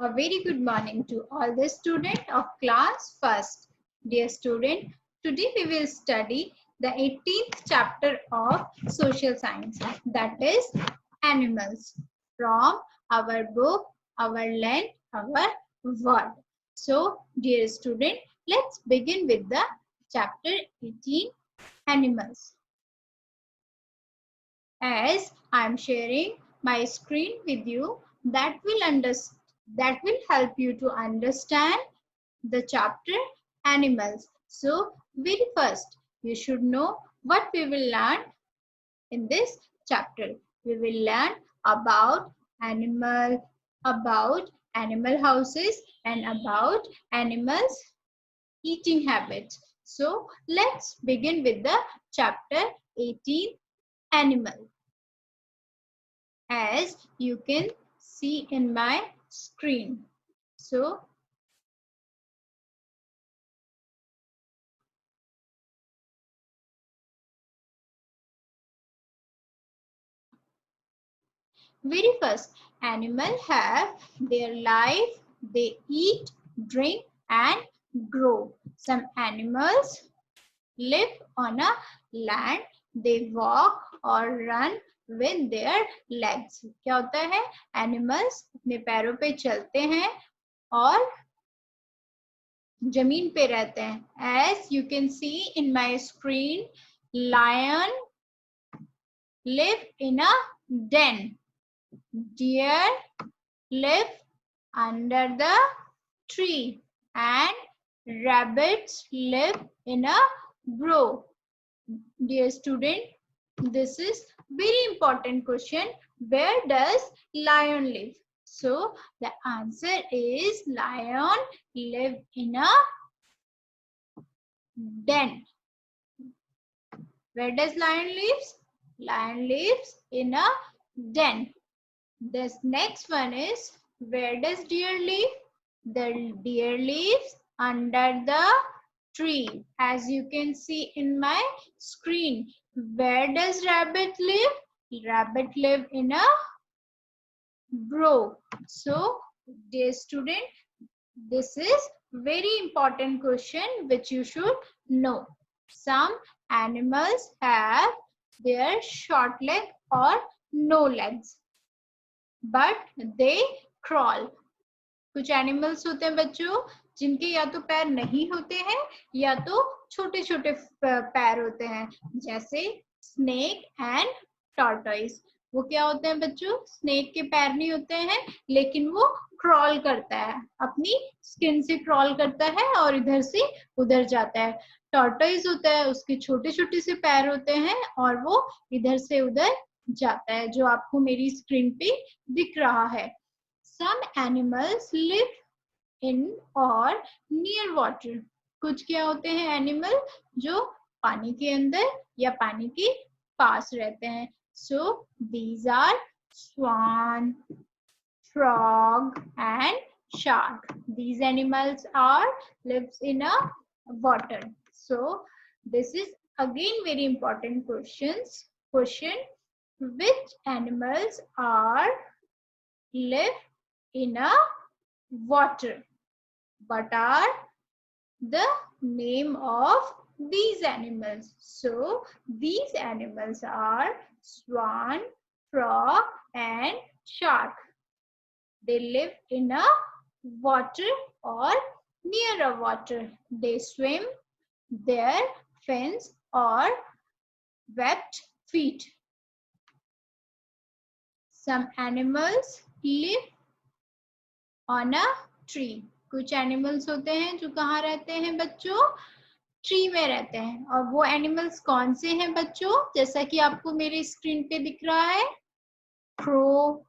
A very good morning to all the students of class 1st. Dear student, today we will study the 18th chapter of social science, that is animals, from our book, our land, our world. So, dear student, let's begin with the chapter 18, animals. As I am sharing my screen with you, that will help you to understand the chapter animals. So very first you should know what we will learn in this chapter. We will learn about animal houses and about animals eating habits. So let's begin with the chapter 18, animal. As you can see in my screen. So very first, animal have their life, they eat, drink and grow. Some animals live on a land, they walk or run with their legs. क्या होता है? Animals अपने पैरों पे चलते हैं और जमीन पे रहते हैं. As you can see in my screen, lion live in a den. Deer live under the tree and rabbits live in a burrow. Dear student, this is very important question. Where does lion live? So the answer is lion live in a den. Where does lion live? Lion lives in a den. This next one is, where does deer live? The deer lives under the tree. As you can see in my screen. Where does rabbit live? Rabbit live in a burrow. So, dear student, this is very important question which you should know. Some animals have their short leg or no legs, but they crawl. कुछ animals होते हैं बच्चों जिनके या तो पैर नहीं होते हैं या तो छोटे छोटे पैर होते हैं, जैसे स्नेक एंड टॉर्टोइस. वो क्या होते हैं बच्चों? स्नेक के पैर नहीं होते हैं लेकिन वो क्रॉल करता है, अपनी स्किन से क्रॉल करता है और इधर से उधर जाता है. टॉर्टोइस होता है, उसके छोटे छोटे से पैर होते हैं और वो इधर से उधर जाता है, जो आपको मेरी स्क्रीन पे दिख रहा है. Some animals live in or near water. कुछ क्या होते हैं एनिमल जो पानी के अंदर या पानी के पास रहते हैं. So these are swan, frog and shark. These animals are lives in a water. So this is again very important question. Which animals are live in a water? What are the name of these animals? So these animals are swan, frog and shark. They live in a water or near a water. They swim their fins or webbed feet. Some animals live on a tree. कुछ animals होते हैं जो कहाँ रहते हैं बच्चों? Tree में रहते हैं. और वो एनिमल्स कौन से हैं बच्चों? जैसा कि आपको मेरे स्क्रीन पे दिख रहा है, क्रो,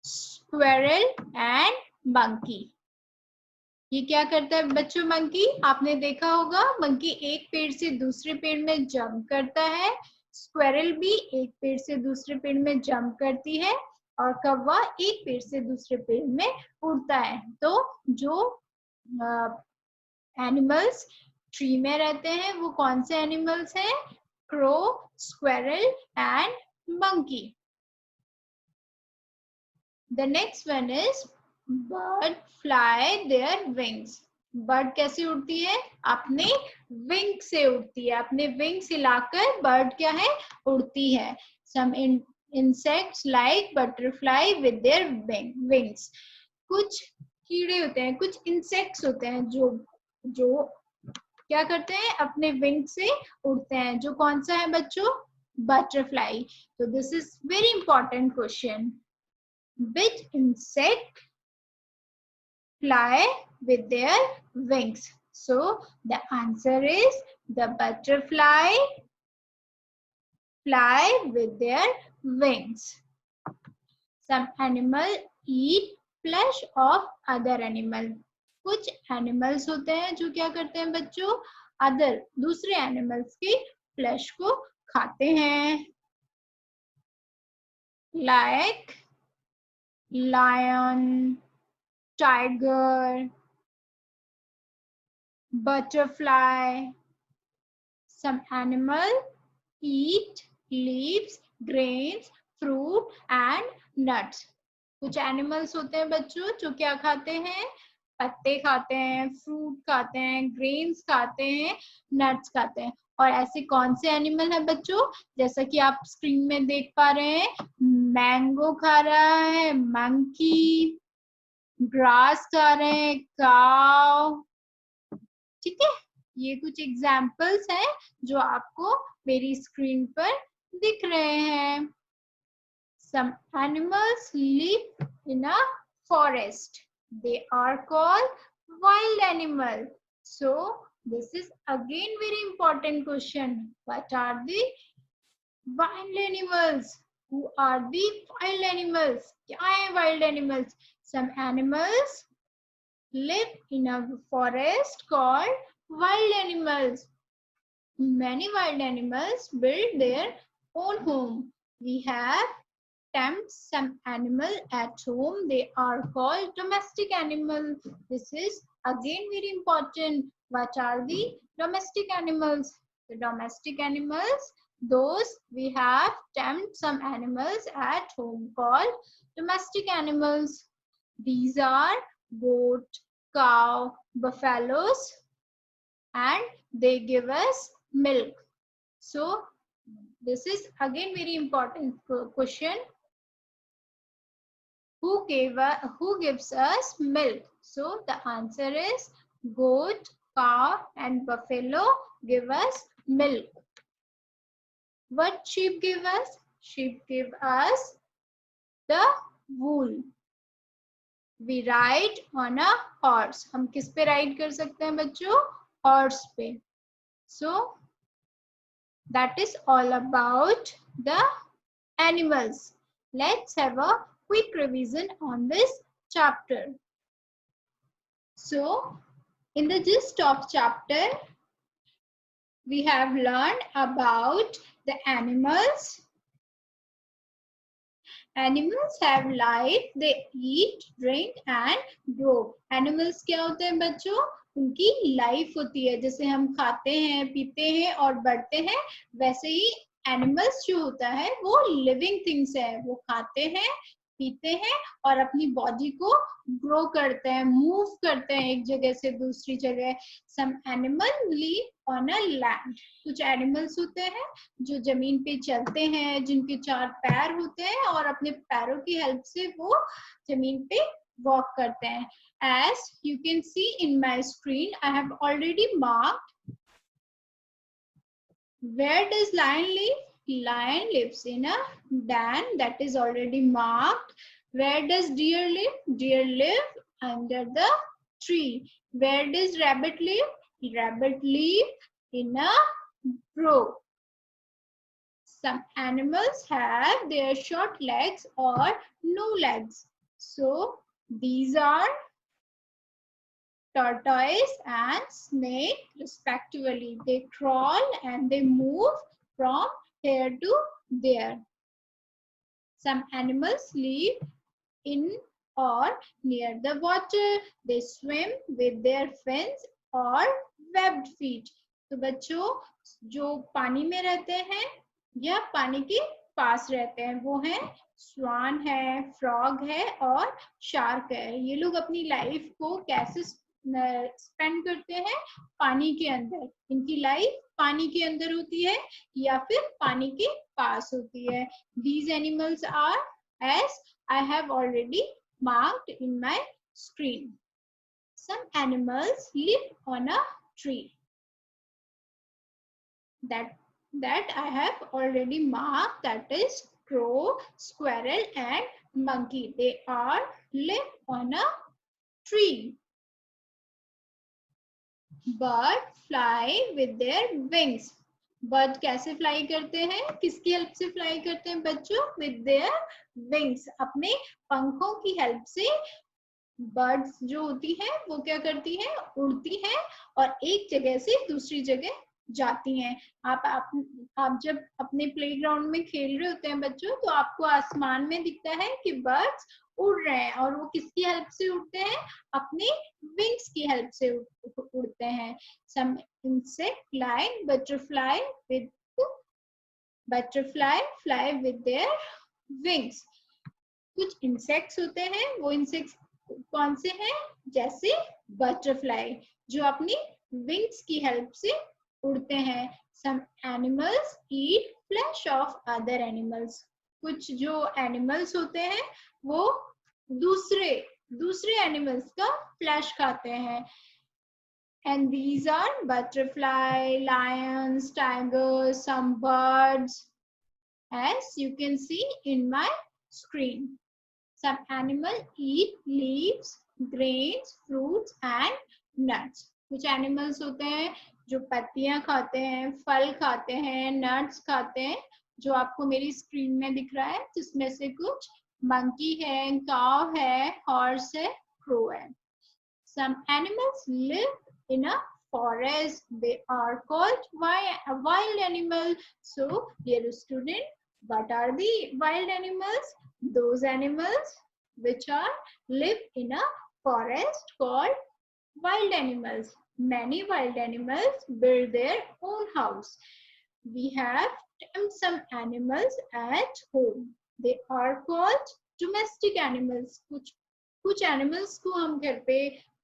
स्क्वेरल एंड मंकी. ये क्या करता है बच्चों? मंकी, आपने देखा होगा मंकी एक पेड़ से दूसरे पेड़ में जंप करता है. स्क्वेरल भी एक पेड़ से दूसरे पेड़ में जंप करती है और कौवा एक पेड़ से दूसरे पेड़ में उड़ता है. तो जो एनिमल्स ट्री में रहते हैं वो कौन से एनिमल्स हैं? Crow, squirrel and monkey. The next one is Bird fly their wings. Bird कैसे उड़ती है? अपने विंग से उड़ती है. अपने विंग्स हिलाकर बर्ड क्या है? उड़ती है. Some insects like butterfly with their wings. कुछ कीड़े होते हैं, कुछ इंसेक्ट्स होते हैं जो क्या करते हैं? अपने विंग से उड़ते हैं. जो कौन सा है बच्चों? बटरफ्लाई. तो this is very important question. Which insect fly with their wings? So the answer is the butterfly fly with their wings. Some animal eat flesh of other animal. कुछ एनिमल्स होते हैं जो क्या करते हैं बच्चों? अदर दूसरे एनिमल्स की फ्लैश को खाते हैं. Like lion, tiger, butterfly. Some animal eat leaves, grains, fruit and nuts. कुछ एनिमल्स होते हैं बच्चों जो क्या खाते हैं? पत्ते खाते हैं, फ्रूट खाते हैं, ग्रेन्स खाते हैं, नट्स खाते हैं. और ऐसे कौन से एनिमल है बच्चों? जैसा कि आप स्क्रीन में देख पा रहे हैं, मैंगो खा रहा है मंकी, ग्रास खा रहे हैं काउ. ठीक है, ये कुछ एग्जाम्पल्स हैं जो आपको मेरी स्क्रीन पर दिख रहे हैं. Some animals live in a forest. They are called wild animals. So this is again very important question. What are the wild animals? Who are the wild animals? क्या है wild animals? Some animals live in a forest called wild animals. Many wild animals build their own home. We have tamed some animal at home. They are called domestic animals. This is again very important. What are the domestic animals? The domestic animals, those we have tamed some animals at home called domestic animals. These are goat, cow, buffaloes, and they give us milk. So this is again very important question. Who gives us milk? So the answer is goat, cow and buffalo give us milk. What sheep give us? Sheep give us the wool. We ride on a horse. हम किस पे ride कर सकते हैं बच्चों? Horse पे. So that is all about the animals. Let's have a quick revision on this chapter. So in the gist of chapter, we have learned about the animals. Animals have life, they eat, drink and grow. Animals क्या होते हैं बच्चों? उनकी life होती है. जैसे हम खाते हैं, पीते हैं और बढ़ते हैं, वैसे ही एनिमल्स जो होता है वो लिविंग थिंग्स है. वो खाते हैं, पीते हैं और अपनी बॉडी को ग्रो करते हैं, मूव करते हैं एक जगह से दूसरी जगह. Some animal live on a land. कुछ एनिमल्स होते हैं जो जमीन पे चलते हैं, जिनके 4 पैर होते हैं और अपने पैरों की हेल्प से वो जमीन पे वॉक करते हैं. As you can see in my screen, I have already marked. Where does lion live? Lion lives in a den, that is already marked. Where does deer live? Deer live under the tree. Where does rabbit live? Rabbit live in a burrow. Some animals have their short legs or no legs. So these are tortoise and snake respectively. They crawl and they move from here to there. Some animals live in or near the water. They swim with their fins or webbed feet. तो बच्चों जो पानी में रहते हैं या पानी के पास रहते हैं, वो हैं स्वान है, फ्रॉग है और शार्क है। ये लोग अपनी लाइफ को कैसे स्पेंड करते हैं? पानी के अंदर। इनकी लाइफ पानी के अंदर होती है या फिर पानी के पास होती है। These animals are as I have already marked in my screen. Some animals live on a tree. That I have already marked, that is crow, squirrel and monkey. They are live on a tree. Bird fly with their wings. Bird कैसे fly करते हैं? किसकी help से fly करते हैं बच्चों? With their wings, अपने पंखों की हेल्प से बर्ड्स जो होती हैं वो क्या करती हैं? उड़ती हैं और एक जगह से दूसरी जगह जाती हैं। आप जब अपने प्लेग्राउंड में खेल रहे होते हैं बच्चों, तो आपको आसमान में दिखता है कि बर्ड्स उड़ रहे हैं, और वो किसकी हेल्प से उड़ते हैं? अपने विंग्स की हेल्प से उड़ते हैं। Some insect like butterfly fly with their wings. कुछ इंसेक्ट्स होते हैं, वो इंसेक्ट्स कौन से हैं? जैसे बटरफ्लाई, जो अपनी विंग्स की हेल्प से उड़ते हैं। Some animals eat flesh of other animals. कुछ जो एनिमल्स होते हैं वो दूसरे एनिमल्स का फ्लैश खाते हैं। And these are butterfly, lions, tigers, some birds, as you can see in my screen. Some animals eat leaves, grains, fruits and nuts. कुछ एनिमल्स होते हैं जो पत्तियां खाते हैं, फल खाते हैं, नट्स खाते हैं, जो आपको मेरी स्क्रीन में दिख रहा है, जिसमें से कुछ मंकी है, काव है, हॉर्स है, क्रो है। Some animals live in a forest. They are called wild animals. So, dear student, what are the wild animals? Those animals which are live in a forest called wild animals. Many wild animals build their own house. We have some animals at home. They are called domestic animals. कुछ animals को हम घर पे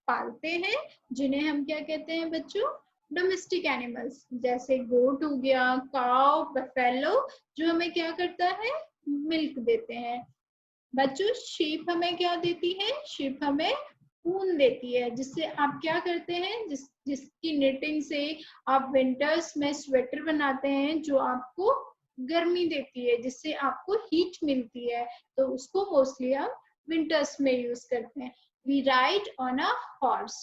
पालते हैं, जिन्हें हम क्या कहते हैं बच्चों? Domestic animals. जैसे गोट हो गया, काउ, बफेलो, जो हमें क्या करता है? मिल्क देते हैं। बच्चों, शीप हमें क्या देती है? शीप हमें ऊन देती है, जिससे आप क्या करते हैं? जिसकी निटिंग से आप विंटर्स में स्वेटर बनाते हैं, जो आपको गर्मी देती है, जिससे आपको हीट मिलती है, तो उसको मोस्टली हम विंटर्स में यूज करते हैं। We ride on a horse.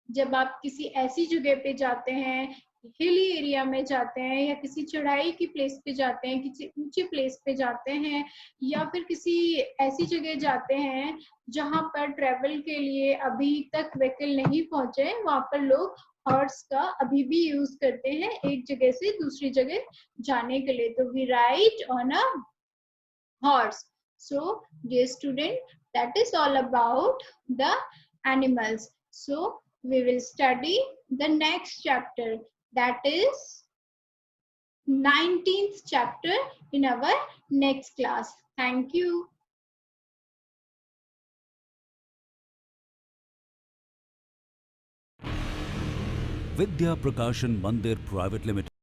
जब आप किसी ऐसी जगह पे जाते हैं, हिली एरिया में जाते हैं, या किसी चढ़ाई की प्लेस पे जाते हैं, किसी ऊंची प्लेस पे जाते हैं, या फिर किसी ऐसी जगह जाते हैं जहां पर ट्रेवल के लिए अभी तक व्हीकल नहीं पहुंचे, वहां पर लोग हॉर्स का अभी भी यूज करते हैं एक जगह से दूसरी जगह जाने के लिए। तो we ride on a horse. So, dear student, that is all about the animals. So, we will study the next chapter, that is 19th chapter in our next class. Thank you. Vidya Prakashan Mandir Private Limited.